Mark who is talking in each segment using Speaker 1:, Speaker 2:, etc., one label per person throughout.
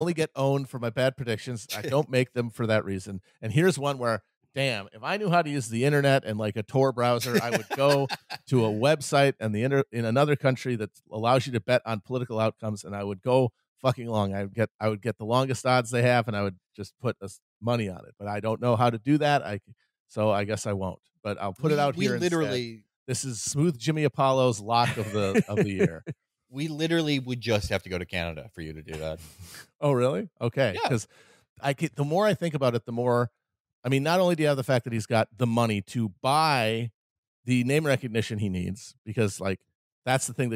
Speaker 1: only get owned for my bad predictions. I don't make them for that reason. And here's one where, damn, if I knew how to use the internet and like a Tor browser, I would go to a website and in another country that allows you to bet on political outcomes, and I would go fucking long. I would get the longest odds they have, and I would just put money on it. But I don't know how to do that. So I guess I won't. But I'll put it out here.
Speaker 2: We literally.
Speaker 1: Instead. This is Smooth Jimmy Apollo's lock of the year.
Speaker 2: We literally would just have to go to Canada for you to do that.
Speaker 1: Oh, really? Okay. Because the more I think about it, the more, I mean, not only do you have the fact that he's got the money to buy the name recognition he needs, because like that's the thing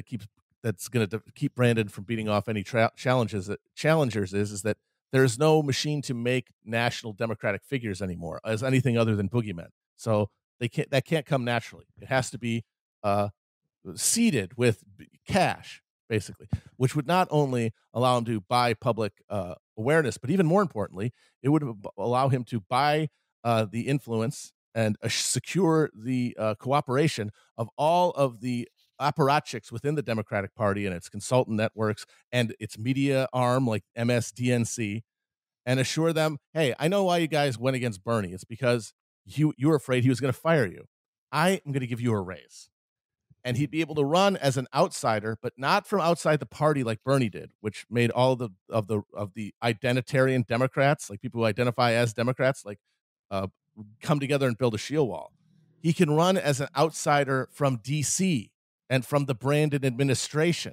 Speaker 1: that's going to keep Brandon from beating off any challengers is that there's no machine to make national Democratic figures anymore as anything other than boogeymen. So that can't come naturally. It has to be seeded with cash, basically, which would not only allow him to buy public awareness, but even more importantly, it would allow him to buy the influence and secure the cooperation of all of the apparatchiks within the Democratic Party and its consultant networks and its media arm like MSDNC, and assure them, hey, I know why you guys went against Bernie. It's because you were afraid he was going to fire you. I am going to give you a raise. And he'd be able to run as an outsider, but not from outside the party like Bernie did, which made all of the identitarian Democrats, like people who identify as Democrats, like come together and build a shield wall. He can run as an outsider from DC and from the Brandon administration,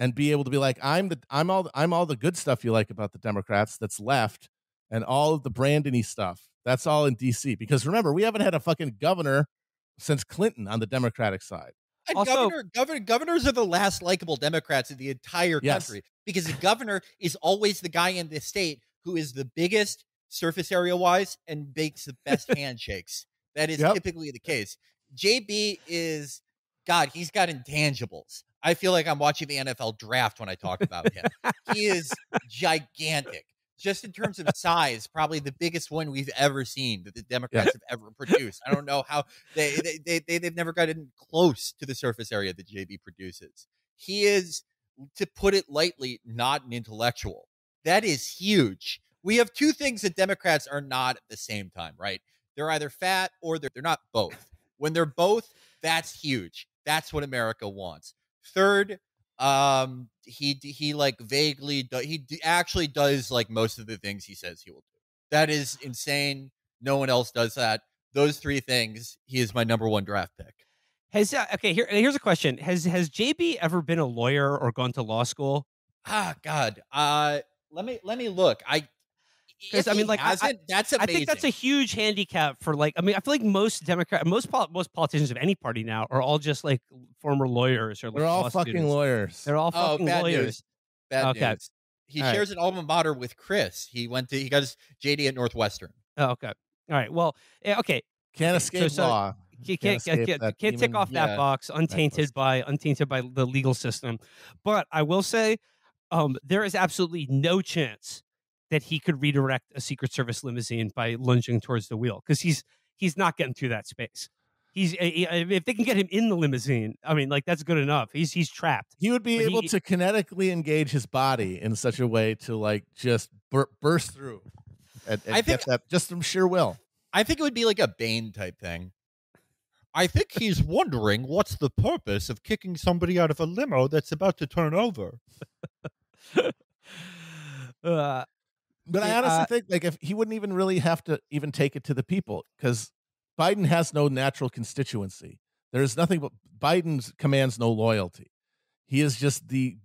Speaker 1: and be able to be like, I'm all the good stuff you like about the Democrats that's left, and all of the Brandon-y stuff that's all in DC. Because remember, we haven't had a fucking governor since Clinton on the Democratic side.
Speaker 2: And also, governors are the last likable Democrats in the entire country, because the governor is always the guy in the state who is the biggest surface area wise and makes the best handshakes. That is typically the case. JB is, God, he's got intangibles. I feel like I'm watching the NFL draft when I talk about him. He is gigantic. Just in terms of size, probably the biggest one we've ever seen that the Democrats have ever produced. I don't know how they've never gotten close to the surface area that JB produces. He is, to put it lightly, not an intellectual. That is huge. We have two things that Democrats are not at the same time, right? They're either fat or they're not both. When they're both, that's huge. That's what America wants. Third, he like vaguely he actually does like most of the things he says he will do. That is insane. No one else does that. Those three things, he is my number one draft pick.
Speaker 3: Here's a question. Has JB ever been a lawyer or gone to law school?
Speaker 2: God. Let me look.
Speaker 3: Because I mean, like,
Speaker 2: that's amazing.
Speaker 3: I think that's a huge handicap for, like, I mean, I feel like most politicians of any party now are all just like former lawyers or like
Speaker 1: they're all fucking
Speaker 3: students.
Speaker 1: lawyers.
Speaker 3: They're all fucking lawyers.
Speaker 2: News. Bad news. He shares an alma mater with Chris. He got his JD at Northwestern.
Speaker 3: Oh, okay. All right. Well, okay.
Speaker 1: Can't escape law.
Speaker 3: Can't tick off that box untainted by the legal system. But I will say, there is absolutely no chance that he could redirect a Secret Service limousine by lunging towards the wheel, because he's not getting through that space. If they can get him in the limousine, I mean, like, that's good enough. He's trapped.
Speaker 1: He would be able to kinetically engage his body in such a way to like just burst through and get that just from sheer will.
Speaker 2: I think it would be like a Bane type thing. I think he's wondering what's the purpose of kicking somebody out of a limo that's about to turn over.
Speaker 1: But I honestly think, like, if he wouldn't even really have to even take it to the people, because Biden has no natural constituency. There's nothing but Biden commands no loyalty. He is just the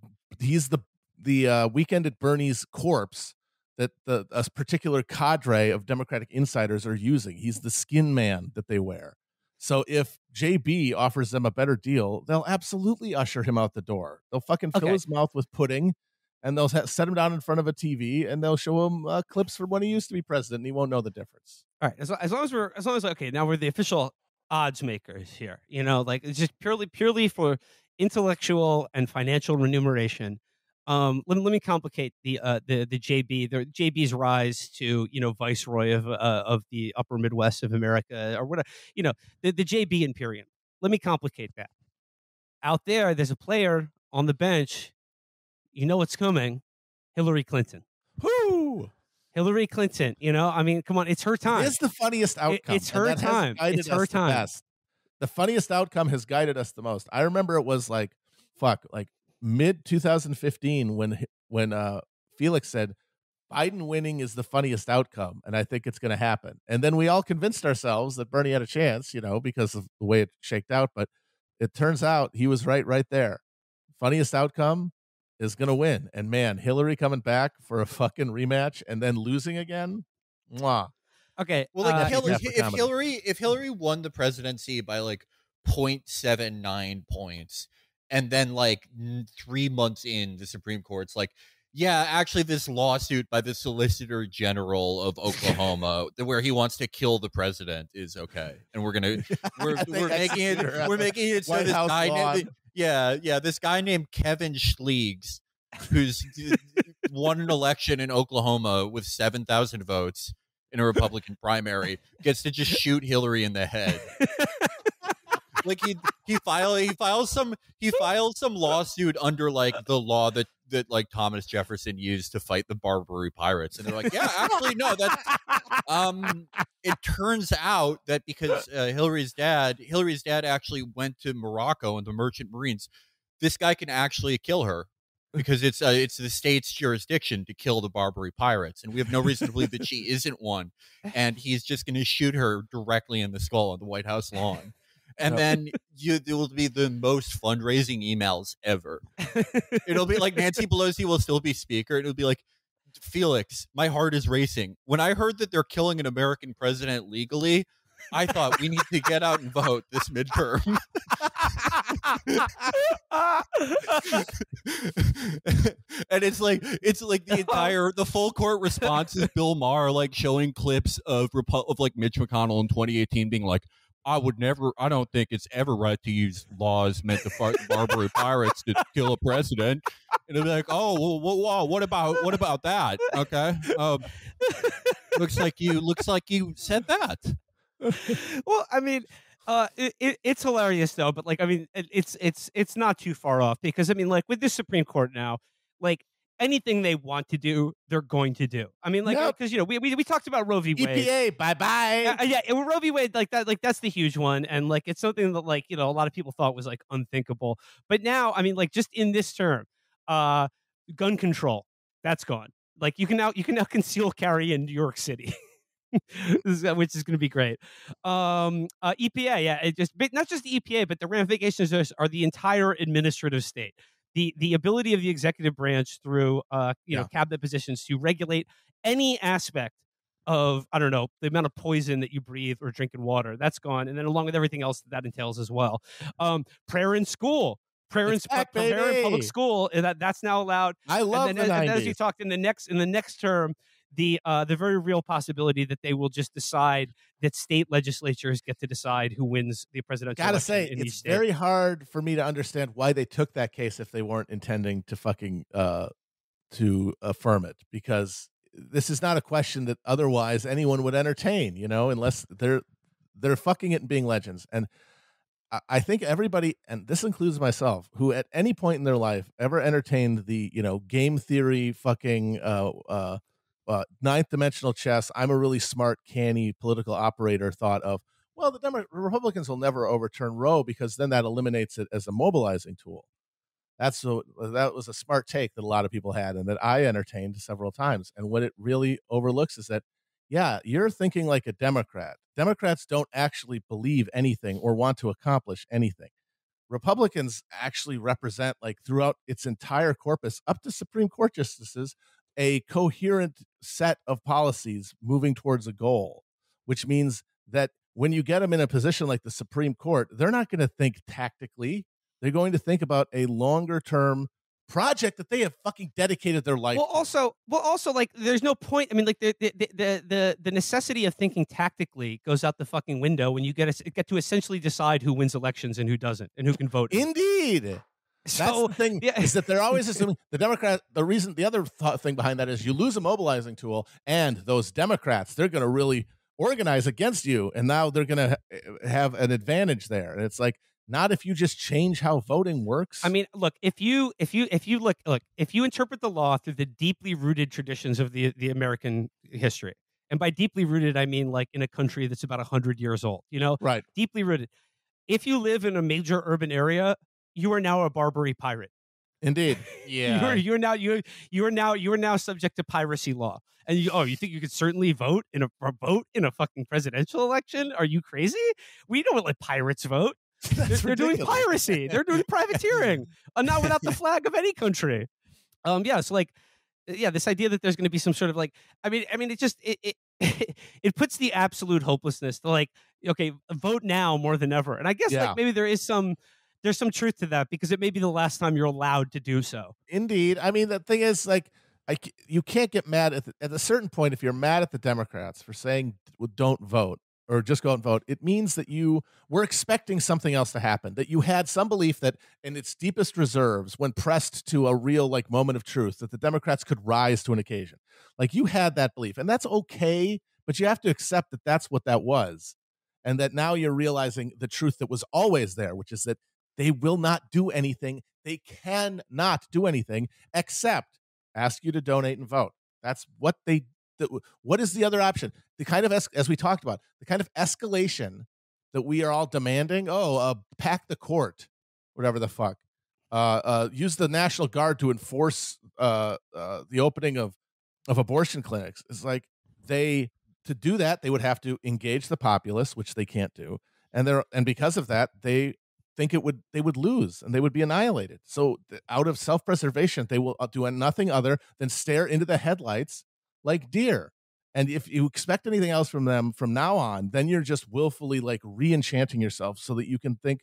Speaker 1: Weekend at Bernie's corpse that a particular cadre of Democratic insiders are using. He's the skin man that they wear. So if JB offers them a better deal, they'll absolutely usher him out the door. They'll fucking fill his mouth with pudding, and they'll set him down in front of a TV, and they'll show him clips from when he used to be president, and he won't know the difference.
Speaker 3: All right, as long as okay, now we're the official odds makers here. You know, like, it's just purely for intellectual and financial remuneration. Let me complicate the JB's rise to, you know, viceroy of the upper Midwest of America, or whatever, you know, the JB Imperium. Let me complicate that. Out there's a player on the bench. You know what's coming? Hillary Clinton.
Speaker 1: Whoo!
Speaker 3: Hillary Clinton, I mean, come on, it's her time.
Speaker 1: It's the funniest outcome.
Speaker 3: It's her time. It's her time.
Speaker 1: The funniest outcome has guided us the most. I remember it was like mid 2015 when Felix said Biden winning is the funniest outcome, and I think it's going to happen. And then we all convinced ourselves that Bernie had a chance, because of the way it shaked out. But it turns out he was right there. Funniest outcome is going to win. And man, Hillary coming back for a fucking rematch and then losing again. Mwah.
Speaker 3: Okay.
Speaker 2: Well, if Hillary won the presidency by 0.79 points, and then 3 months in, the Supreme Court's like, yeah, actually, this lawsuit by the Solicitor General of Oklahoma, where he wants to kill the president, is okay, and we're making it so this guy, this guy named Kevin Schlegs, who's won an election in Oklahoma with 7,000 votes in a Republican primary, gets to just shoot Hillary in the head. He files some lawsuit under the law that Thomas Jefferson used to fight the Barbary pirates, and they're like, yeah, actually no, that's it turns out that because Hillary's dad actually went to Morocco and the Merchant Marines, this guy can actually kill her because it's the state's jurisdiction to kill the Barbary pirates, and we have no reason to believe that she isn't one, and he's just going to shoot her directly in the skull on the White House lawn. And then it will be the most fundraising emails ever. It'll be like Nancy Pelosi will still be speaker. It'll be like, Felix, my heart is racing. When I heard that they're killing an American president legally, I thought we need to get out and vote this midterm. And it's like the full court response is Bill Maher showing clips of Mitch McConnell in 2018 being like, I don't think it's ever right to use laws meant to fight the Barbary pirates to kill a president. And they'll be like, oh, well, what about that? Okay. Looks like you said that.
Speaker 3: Well, I mean, it's hilarious though, but it's not too far off because with this Supreme Court now, anything they want to do, they're going to do. I mean, because we talked about Roe v. Wade.
Speaker 1: EPA, bye.
Speaker 3: Roe v. Wade, that's the huge one, and it's something that a lot of people thought was unthinkable. But now, just in this term, gun control, that's gone. You can now conceal carry in New York City. Which is going to be great. EPA, not just the EPA, but the ramifications are the entire administrative state. The ability of the executive branch through cabinet positions to regulate any aspect of, I don't know, the amount of poison that you breathe or drink in water, that's gone, and then along with everything else that entails as well. Prayer in school. Prayer in public school, that's now allowed.
Speaker 1: I love
Speaker 3: and then as you talked in the next term, the very real possibility that they will just decide that state legislatures get to decide who wins the presidential election in each state.
Speaker 1: It's very hard for me to understand why they took that case if they weren't intending to fucking to affirm it, because this is not a question that otherwise anyone would entertain, unless they're fucking it and being legends. And I think everybody, and this includes myself, who at any point in their life ever entertained the game theory fucking ninth dimensional chess, I'm a really smart, canny political operator thought of, well, the Republicans will never overturn Roe because then that eliminates it as a mobilizing tool. That was a smart take that a lot of people had and that I entertained several times. And what it really overlooks is that, yeah, you're thinking like a Democrat. Democrats don't actually believe anything or want to accomplish anything. Republicans actually represent, throughout its entire corpus, up to Supreme Court justices, a coherent set of policies moving towards a goal, which means that when you get them in a position like the Supreme Court, they're not going to think tactically. They're going to think about a longer term project that they have fucking dedicated their life
Speaker 3: to. Also, there's no point. I mean, the necessity of thinking tactically goes out the fucking window when you get to essentially decide who wins elections and who doesn't and who can vote.
Speaker 1: Indeed. That's the thing, is that they're always assuming the other thing behind that is you lose a mobilizing tool, and those Democrats, they're going to really organize against you, and now they're going to have an advantage there. And it's like, not if you just change how voting works.
Speaker 3: I mean, look, if you interpret the law through the deeply rooted traditions of the American history, and by deeply rooted, I mean like in a country that's about 100 years old,
Speaker 1: right.
Speaker 3: deeply rooted. If you live in a major urban area, you are now a Barbary pirate.
Speaker 1: Indeed.
Speaker 2: Yeah.
Speaker 3: you are now subject to piracy law. And you think you could certainly vote in a fucking presidential election? Are you crazy? We don't let pirates vote. They're doing piracy. They're doing privateering, not without the flag of any country. This idea that there's going to be some sort of like, I mean, it puts the absolute hopelessness to like, okay, vote now more than ever. And I guess like maybe there's some truth to that, because it may be the last time you're allowed to do so.
Speaker 1: Indeed. I mean, the thing is, like, you can't get mad at a certain point. If you're mad at the Democrats for saying don't vote or just go out and vote, it means that you were expecting something else to happen, that you had some belief that in its deepest reserves, when pressed to a real like moment of truth, that the Democrats could rise to an occasion. Like, you had that belief, and that's okay, but you have to accept that that's what that was. And that now you're realizing the truth that was always there, which is that they will not do anything. They cannot do anything except ask you to donate and vote. That's what they do. What is the other option? The kind of, as we talked about, the kind of escalation that we are all demanding. Pack the court, whatever the fuck. Use the National Guard to enforce the opening of abortion clinics. It's like to do that, they would have to engage the populace, which they can't do. And because of that, they think they would lose and they would be annihilated. So out of self-preservation, they will do nothing other than stare into the headlights like deer. And if you expect anything else from them from now on, then you're just willfully like re-enchanting yourself so that you can think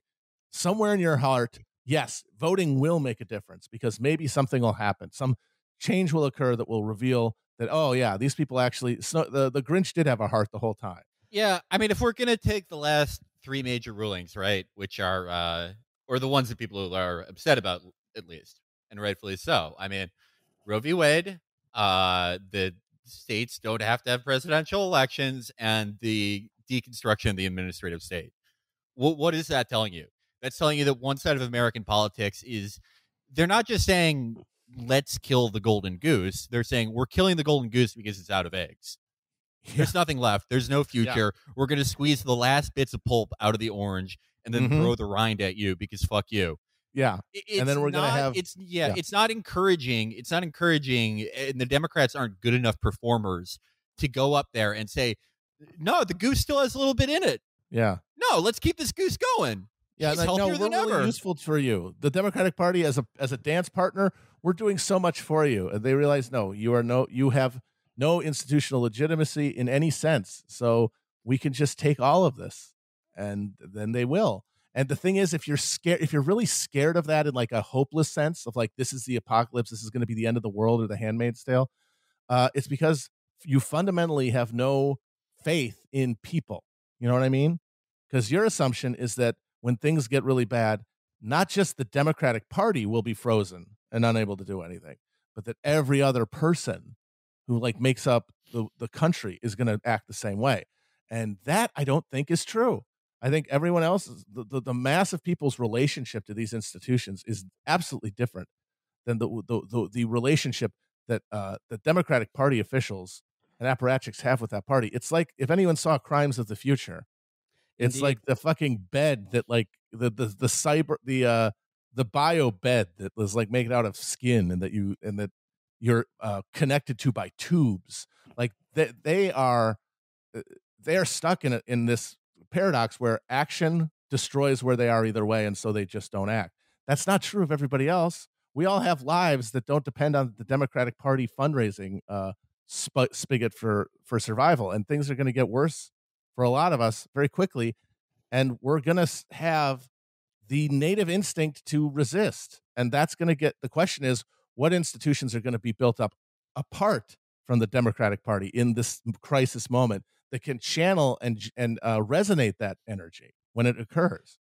Speaker 1: somewhere in your heart, yes, voting will make a difference, because maybe something will happen. Some change will occur that will reveal that, oh yeah, these people actually, the Grinch did have a heart the whole time.
Speaker 2: Yeah, I mean, if we're going to take the last three major rulings, right, which are, or the ones that people are upset about, at least, and rightfully so. I mean, Roe v. Wade, the states don't have to have presidential elections, and the deconstruction of the administrative state. What is that telling you? That's telling you that one side of American politics is, they're not just saying, let's kill the golden goose. They're saying, we're killing the golden goose because it's out of eggs. There's nothing left. There's no future. Yeah. We're going to squeeze the last bits of pulp out of the orange and then throw the rind at you because fuck you.
Speaker 1: Yeah. And then we're going to have...
Speaker 2: It's not encouraging. It's not encouraging. And the Democrats aren't good enough performers to go up there and say, no, the goose still has a little bit in it.
Speaker 1: Yeah.
Speaker 2: No, let's keep this goose going.
Speaker 1: Yeah,
Speaker 2: She's healthier
Speaker 1: we're
Speaker 2: than
Speaker 1: really
Speaker 2: ever.
Speaker 1: useful for you. The Democratic Party as a dance partner, we're doing so much for you. And they realize, no, you have no institutional legitimacy in any sense. So we can just take all of this, and then they will. And the thing is, if you're really scared of that in like a hopeless sense of like, this is the apocalypse, this is going to be the end of the world or the Handmaid's Tale, it's because you fundamentally have no faith in people. You know what I mean? Because your assumption is that when things get really bad, not just the Democratic Party will be frozen and unable to do anything, but that every other person who like makes up the country is going to act the same way. And that I don't think is true. I think everyone else, the mass of people's relationship to these institutions is absolutely different than the relationship that the Democratic Party officials and apparatchiks have with that party. It's like if anyone saw Crimes of the Future, it's Indeed. Like the fucking bed that like the bio bed that was like made out of skin and that you're connected to by tubes. Like they are stuck in this paradox where action destroys where they are either way, and so they just don't act. That's not true of everybody else. We all have lives that don't depend on the Democratic Party fundraising spigot for survival, and things are going to get worse for a lot of us very quickly, and we're going to have the native instinct to resist. And that's going to get, the question is, what institutions are going to be built up apart from the Democratic Party in this crisis moment that can channel and resonate that energy when it occurs?